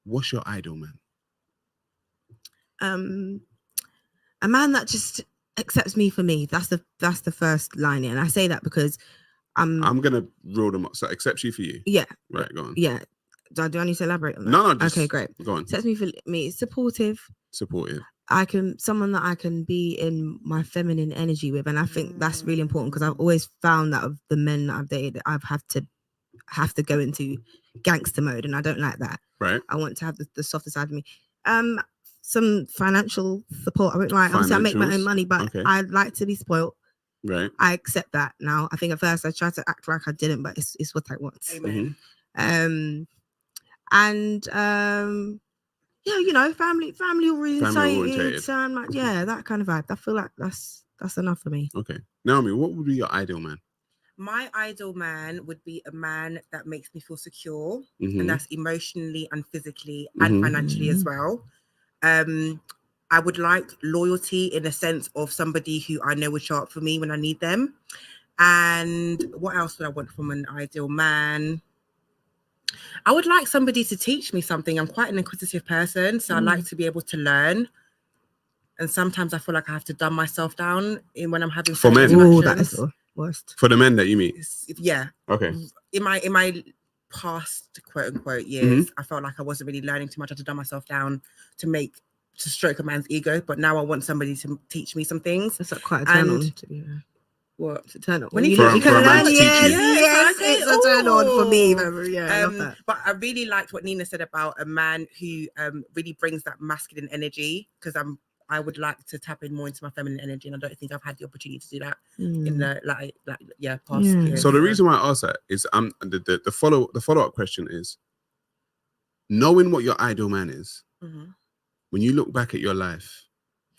What's your ideal man? A man that just accepts me for me. That's the first line here. And I say that because I'm gonna roll them up. So accepts you for you. Yeah. Right, go on. Yeah. Do I need to elaborate on that? No, just okay, great. Go on. Accepts me for me. Supportive. Someone that I can be in my feminine energy with, and I think that's really important because I've always found that of the men that I've dated, I've have to go into gangster mode, and I don't like that. Right. I want to have the softer side of me. Some financial support. I won't lie. Obviously, I make my own money, but I like to be spoiled. Right. I accept that now. I think at first I tried to act like I didn't, but it's what I want. Amen. Yeah, you know, family orientated, yeah, that kind of vibe. I feel like that's enough for me. Okay, Naomi, what would be your ideal man? My ideal man would be a man that makes me feel secure, and that's emotionally and physically and financially as well. I would like loyalty in the sense of somebody who I know would show up for me when I need them. And what else would I want from an ideal man? I would like somebody to teach me something. I'm quite an inquisitive person, so I like to be able to learn. And sometimes I feel like I have to dumb myself down when I'm having for men. That is the worst. For the men that you meet. Yeah. Okay. In my past quote unquote years, I felt like I wasn't really learning too much. I had to dumb myself down to stroke a man's ego. But now I want somebody to teach me some things. That's like quite a turn on to be. What? It's a turn on. When you can learn, yes, it's a turn on for me. Yeah, I love that. But I really liked what Nina said about a man who really brings that masculine energy, because I would like to tap in more into my feminine energy, and I don't think I've had the opportunity to do that in the past years. So the reason why I asked that is the follow up question is, knowing what your ideal man is, when you look back at your life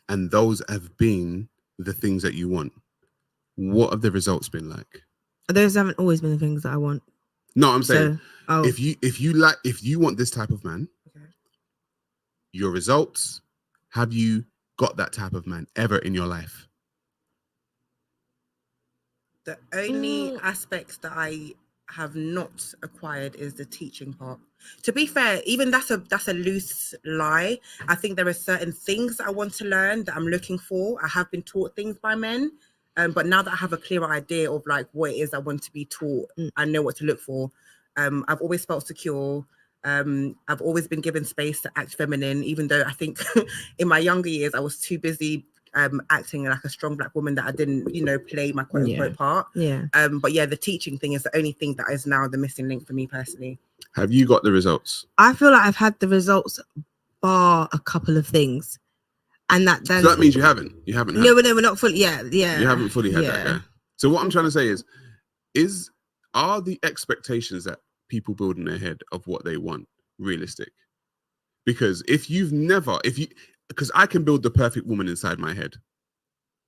and those have been the things that you want, what have the results been like? Those haven't always been the things that I want. No, I'm saying if you want this type of man, your results, have you got that type of man ever in your life? The only aspects that I have not acquired is the teaching part. To be fair, even that's a loose lie. I think there are certain things that I want to learn that I'm looking for. I have been taught things by men, but now that I have a clearer idea of like what it is I want to be taught, I know what to look for. I've always felt secure. I've always been given space to act feminine, even though I think in my younger years I was too busy acting like a strong Black woman that I didn't, play my quote unquote part. But yeah, the teaching thing is the only thing that is now the missing link for me personally. Have you got the results? I feel like I've had the results, bar a couple of things, and so that means you haven't. You haven't. No, we're not fully. Yeah. You haven't fully had that. Yeah. So what I'm trying to say is are the expectations that people build in their head of what they want realistic? Because because I can build the perfect woman inside my head,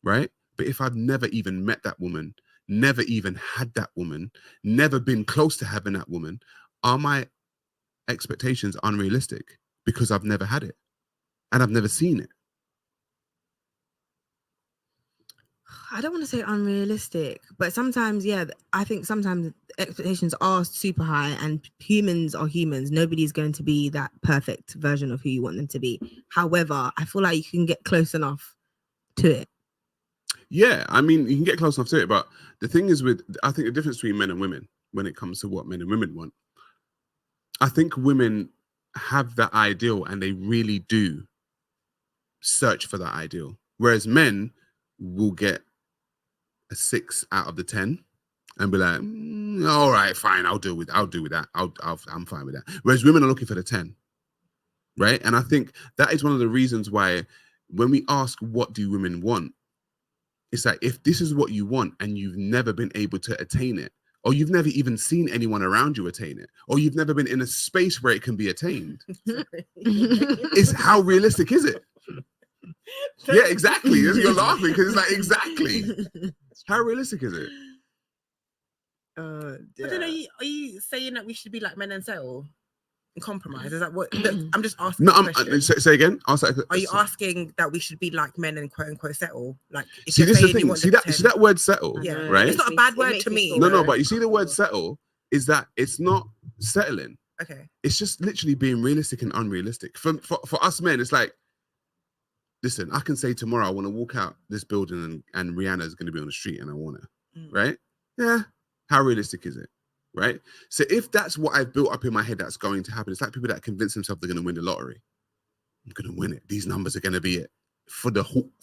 right? But if I've never even met that woman, never even had that woman, never been close to having that woman, are my expectations unrealistic because I've never had it and I've never seen it? I don't want to say unrealistic, but sometimes, I think sometimes expectations are super high, and humans are humans. Nobody's going to be that perfect version of who you want them to be. However, I feel like you can get close enough to it. Yeah, I mean, you can get close enough to it, but the thing is I think the difference between men and women when it comes to what men and women want, I think women have that ideal and they really do search for that ideal. Whereas men will get a 6 out of the 10 and be like, all right, fine, I'll deal with that. I'm fine with that. Whereas women are looking for the 10, right? And I think that is one of the reasons why when we ask, what do women want? It's like, if this is what you want and you've never been able to attain it, or you've never even seen anyone around you attain it, or you've never been in a space where it can be attained, is how realistic is it? Yeah, exactly. You're laughing because it's like, exactly. How realistic is it? I don't know. Are you saying that we should be like men and settle and compromise? Is that what? I'm just asking. No, say again. Are you asking that we should be like men and quote unquote settle? Like, see, this is the thing. See that word settle. Yeah, right? It's not a bad word to me. No, but you see the word settle is that it's not settling. Okay. It's just literally being realistic and unrealistic. For us men, it's like, listen, I can say tomorrow I want to walk out this building and Rihanna is going to be on the street and I want her, right? Yeah. How realistic is it, right? So if that's what I've built up in my head that's going to happen, it's like people that convince themselves they're going to win the lottery. I'm going to win it. These numbers are going to be it for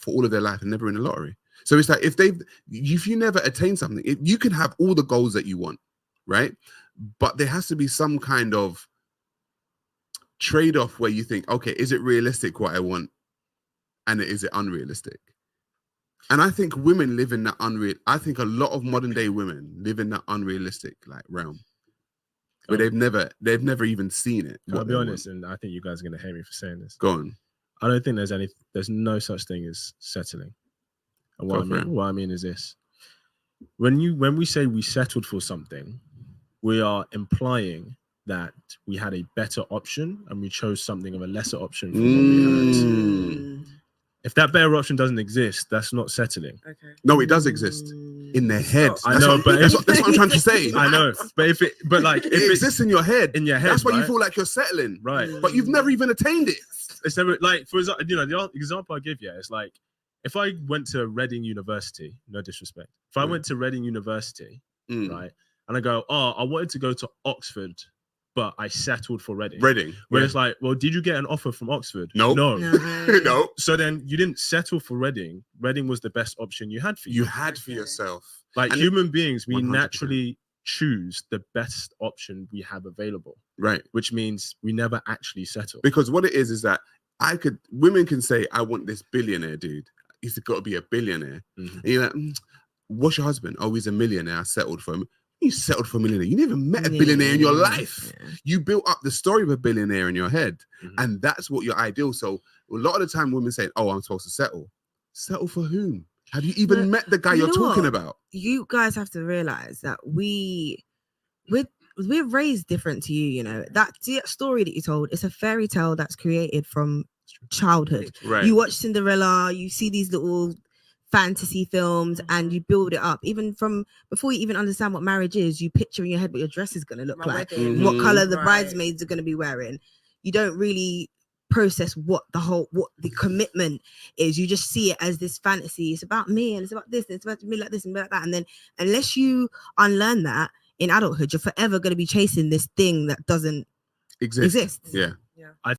all of their life and never win the lottery. So it's like if you never attain something, you can have all the goals that you want, right? But there has to be some kind of trade-off where you think, okay, is it realistic what I want? And is it unrealistic? And I think women live in that I think a lot of modern day women live in that unrealistic like realm where they've never even seen it. I'll be honest, and I think you guys are going to hate me for saying this. Go on. I don't think there's no such thing as settling. And what I mean is this. When we say we settled for something, we are implying that we had a better option and we chose something of a lesser option from what we had. If that better option doesn't exist, that's not settling. Okay. No, it does exist in their head. I know, but that's what I'm trying to say. I know, but if it exists in your head, that's why right? you feel like you're settling, right? But you've never even attained it. It's never like, for example, the example I give you is like, if I went to Reading University, no disrespect, if I went to Reading University, right, and I go, I wanted to go to Oxford, but I settled for Reading. Where it's like, well, did you get an offer from Oxford? No. No. So then you didn't settle for Reading. Reading was the best option you had for you. You had for yourself. Like human beings, we 100%. naturally choose the best option we have available. Right. Which means we never actually settle. Because what it is that women can say, I want this billionaire dude. He's got to be a billionaire. And you're like, what's your husband? Oh, he's a millionaire. I settled for him. You settled for a millionaire. You never met a billionaire in your life. Yeah. You built up the story of a billionaire in your head. And that's what your ideal. So a lot of the time women say, oh, I'm supposed to settle. Settle for whom? Have you even met the guy you're talking about? You guys have to realize that we're raised different to you, you know. That story that you told, it's a fairy tale that's created from childhood. Right. You watch Cinderella, you see these little fantasy films and you build it up. Even from before you even understand what marriage is, you picture in your head what your dress is going to look like, what color the bridesmaids are going to be wearing. You don't really process what the commitment is. You just see it as this fantasy. It's about me and it's about this and it's about me like this and like that. And then unless you unlearn that in adulthood, you're forever going to be chasing this thing that doesn't exist. Yeah. I